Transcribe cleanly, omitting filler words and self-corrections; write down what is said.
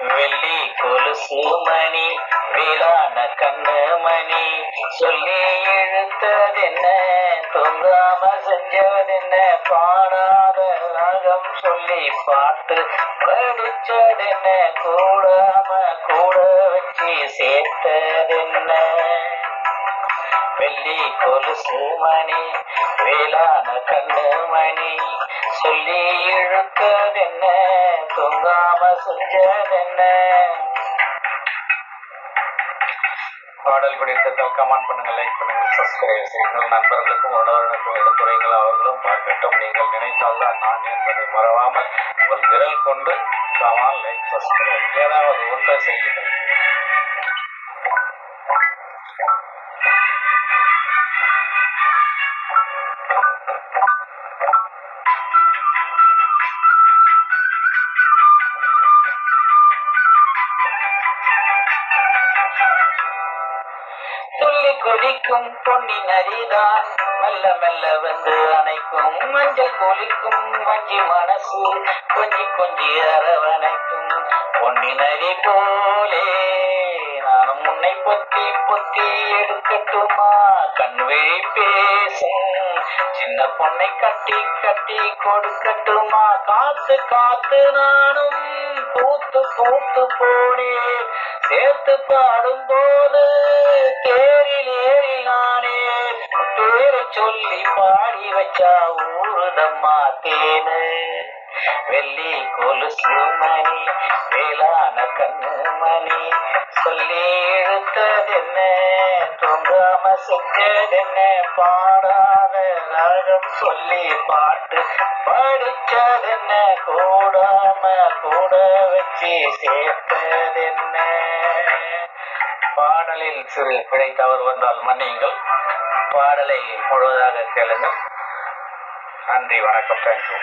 வெள்ளி கொலுசு மணி வேளாண கண்ணு மணி சொல்லி இழுத்ததென்ன தூங்காம செஞ்சதென்ன பாடாத ராகம் சொல்லி பாட்டு படிச்சதென்ன கூடாம கூட வச்சு சேர்த்ததென்ன வெள்ளி கொலுசு மணி வேளாண கண்ணு மணி சொல்லி இழுத்ததென்ன தூங்காம செஞ்சதென்ன. பாடல் பிடித்ததால் கமெண்ட் பண்ணுங்கள், லைக் பண்ணுங்கள், சப்ஸ்கிரைப் செய்யுங்கள். நண்பர்களுக்கும் உறவினருக்கும் எடுத்துரைங்கள், அவர்களும் பார்க்கட்டும். நீங்கள் நினைத்தால்தான் நான் என்பதை மறவாமல் உங்கள் விரல் கொண்டு கமெண்ட், லைக், சப்ஸ்கிரைப் ஏதாவது ஒன்றை செய்யுங்கள். துள்ளி கொதிக்கும் பொன்னின் நரிதான் மெல்ல மெல்ல வந்து அணைக்கும். மஞ்சள் கொலிக்கும் வஞ்சி மனசு கொஞ்சி கொஞ்சி அரவணைக்கும். பொன்னின் நரி போலே நானும் உன்னை பொத்தி பொத்தி எடுக்கட்டுமா? கண்விழி பேசும் சின்ன பொண்ணை கட்டி கட்டி கொடுக்கட்டுமா? காத்து காத்து நானும் பூத்து பூத்து போனேன். சேர்த்து பாடும் போது தேரில் ஏறி நானே பேரை சொல்லி பாடி வச்சா ஊருதம்மா தேனு. வெள்ளி கொலுசு மணி வேளாண கண்ணு மணி சொல்லி இழுத்ததென்ன தூங்காம செஞ்சதென்ன பாடாத ராகம் சொல்லி பாட்டு படிச்சதென்ன கூடாம கூட வச்சு சேர்த்ததென்ன. பாடலில் சிறு பிழை தவறு வந்தால் மன்னியுங்கள். பாடலை முழுவதாக கேளுங்கள். நன்றி, வணக்கம், தேங்க்யூ.